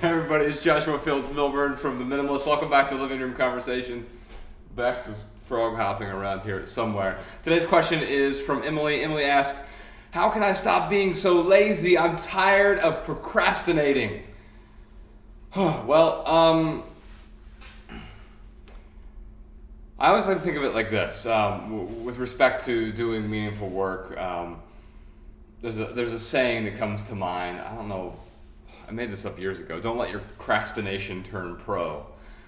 Everybody, it's Joshua Fields Milburn from the Minimalists. Welcome back to Living Room Conversations. Bex is frog hopping around here somewhere. Today's question is from Emily. Emily asks, how can I stop being so lazy? I'm tired of procrastinating. Well, I always like to think of it like this. With respect to doing meaningful work, there's a saying that comes to mind. I don't know. I made this up years ago. Don't let your procrastination turn pro.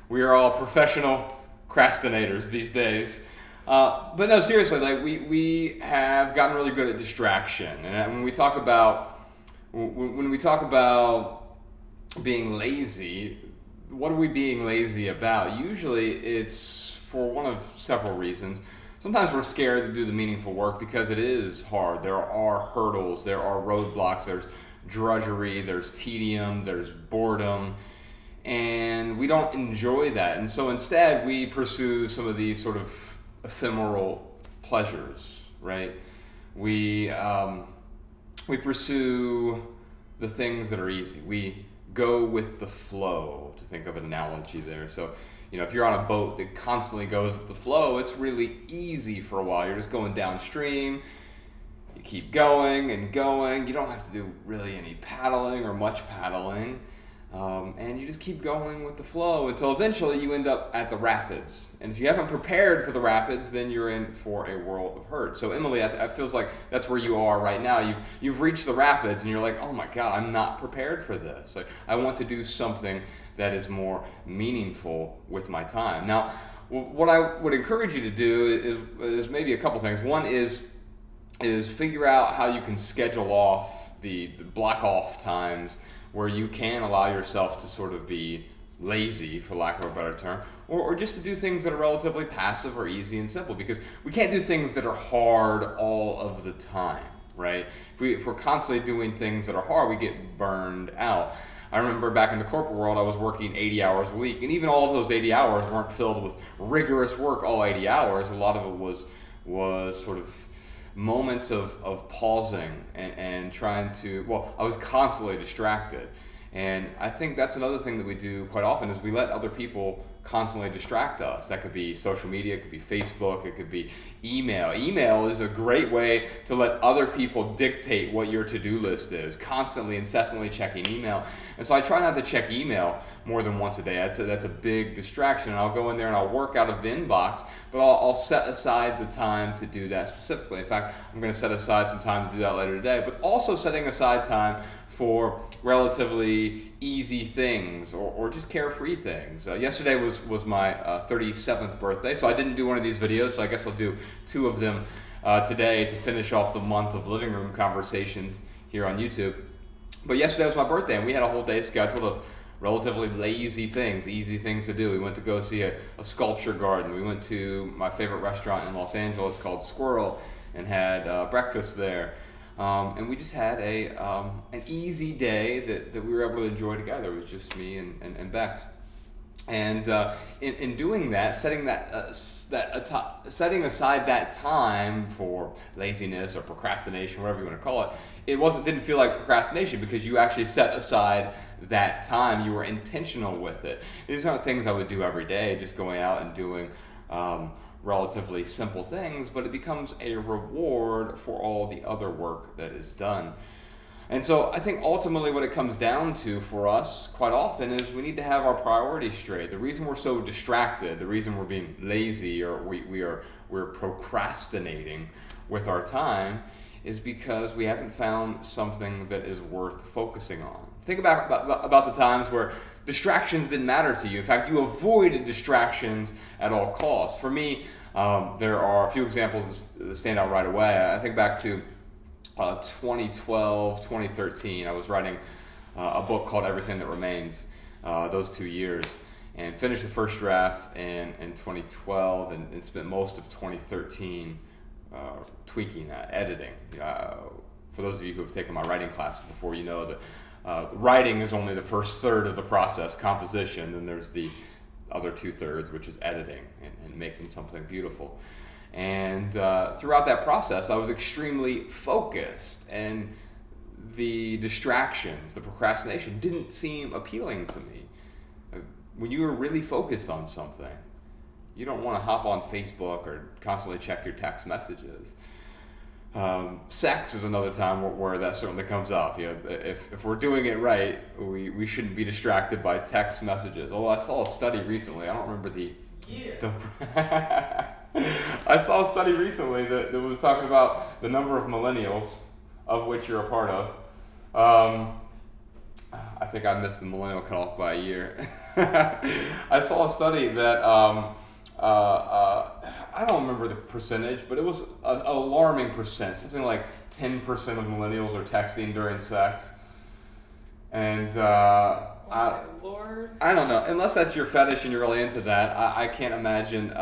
We are all professional procrastinators these days. But no, seriously, like we have gotten really good at distraction. And when we talk about being lazy, what are we being lazy about? Usually it's for one of several reasons. Sometimes we're scared to do the meaningful work because it is hard. There are hurdles, there are roadblocks, there's drudgery, there's tedium, there's boredom, and we don't enjoy that. And so instead we pursue some of these sort of ephemeral pleasures, right? We pursue the things that are easy. We go with the flow, to think of an analogy there. So, if you're on a boat that constantly goes with the flow, it's really easy for a while. You're just going downstream. You keep going and going. You don't have to do really any paddling or much paddling. And you just keep going with the flow until eventually you end up at the rapids. And if you haven't prepared for the rapids, then you're in for a world of hurt. So Emily, I feels like that's where you are right now. You've reached the rapids and you're like, oh my God, I'm not prepared for this. Like, I want to do something that is more meaningful with my time. Now, what I would encourage you to do is maybe a couple things. One is figure out how you can schedule off the block off times where you can allow yourself to sort of be lazy, for lack of a better term, or just to do things that are relatively passive or easy and simple, because we can't do things that are hard all of the time, right? If we're constantly doing things that are hard, we get burned out. I remember back in the corporate world, I was working 80 hours a week, and even all of those 80 hours weren't filled with rigorous work all 80 hours. A lot of it was sort of moments of pausing and trying to, I was constantly distracted. And I think that's another thing that we do quite often is we let other people constantly distract us. That could be social media, it could be Facebook, it could be email. Email is a great way to let other people dictate what your to-do list is, constantly, incessantly checking email. And so I try not to check email more than once a day. That's a big distraction. And I'll go in there and I'll work out of the inbox, but I'll set aside the time to do that specifically. In fact, I'm going to set aside some time to do that later today, but also setting aside time for relatively easy things or just carefree things. Yesterday was my 37th birthday, so I didn't do one of these videos, so I guess I'll do two of them today to finish off the month of Living Room Conversations here on YouTube. But yesterday was my birthday, and we had a whole day scheduled of relatively lazy things, easy things to do. We went to go see a sculpture garden. We went to my favorite restaurant in Los Angeles called Squirrel and had breakfast there. And we just had an easy day that we were able to enjoy together. It was just me and Bex. And in doing that, setting aside that time for laziness or procrastination, whatever you want to call it, didn't feel like procrastination because you actually set aside that time. You were intentional with it. These aren't things I would do every day, just going out and doing relatively simple things, but it becomes a reward for all the other work that is done. And so I think ultimately what it comes down to for us quite often is we need to have our priorities straight. The reason we're so distracted, the reason we're being lazy or we're procrastinating with our time is because we haven't found something that is worth focusing on. Think about the times where distractions didn't matter to you. In fact, you avoided distractions at all costs. For me, there are a few examples that stand out right away. I think back to 2012, 2013. I was writing a book called Everything That Remains those 2 years, and finished the first draft in 2012 and spent most of 2013 tweaking, editing. For those of you who have taken my writing classes before, you know that writing is only the first third of the process, composition, and there's the other 2/3, which is editing and making something beautiful. And throughout that process, I was extremely focused, and the distractions, the procrastination didn't seem appealing to me. When you are really focused on something, you don't want to hop on Facebook or constantly check your text messages. Sex is another time where that certainly comes up. If we're doing it right, we shouldn't be distracted by text messages. Although I saw a study recently, I don't remember I saw a study recently that was talking about the number of millennials, of which you're a part of. I think I missed the millennial cutoff by a year. I saw a study that I don't remember the percentage, but it was an alarming percent. Something like 10% of millennials are texting during sex. And Lord. I don't know. Unless that's your fetish and you're really into that, I can't imagine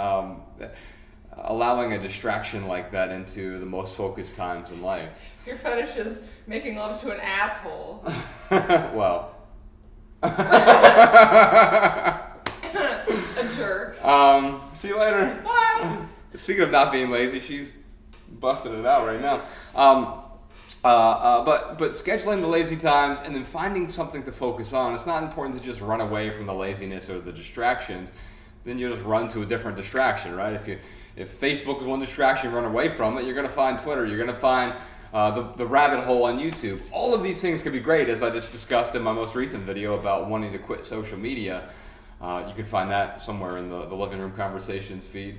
allowing a distraction like that into the most focused times in life. If your fetish is making love to an asshole. Well. A jerk. See you later. Bye. Speaking of not being lazy, she's busting it out right now. But scheduling the lazy times and then finding something to focus on. It's not important to just run away from the laziness or the distractions. Then you just run to a different distraction, right? If Facebook is one distraction, run away from it. You're going to find Twitter. You're going to find the rabbit hole on YouTube. All of these things can be great, as I just discussed in my most recent video about wanting to quit social media. You can find that somewhere in the Living Room Conversations feed.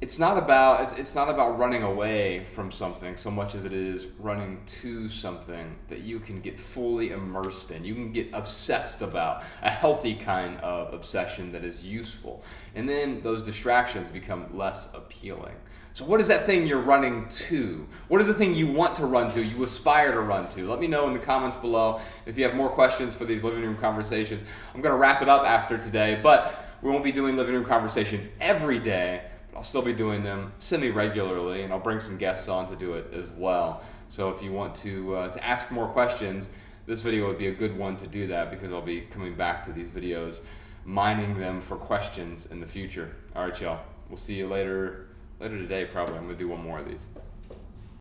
It's not about running away from something so much as it is running to something that you can get fully immersed in. You can get obsessed about, a healthy kind of obsession that is useful. And then those distractions become less appealing. So what is that thing you're running to? What is the thing you want to run to, you aspire to run to? Let me know in the comments below if you have more questions for these Living Room Conversations. I'm going to wrap it up after today, but we won't be doing Living Room Conversations every day. I'll still be doing them semi-regularly, and I'll bring some guests on to do it as well. So if you want to ask more questions, this video would be a good one to do that, because I'll be coming back to these videos, mining them for questions in the future. All right, y'all. We'll see you later today, probably. I'm going to do one more of these.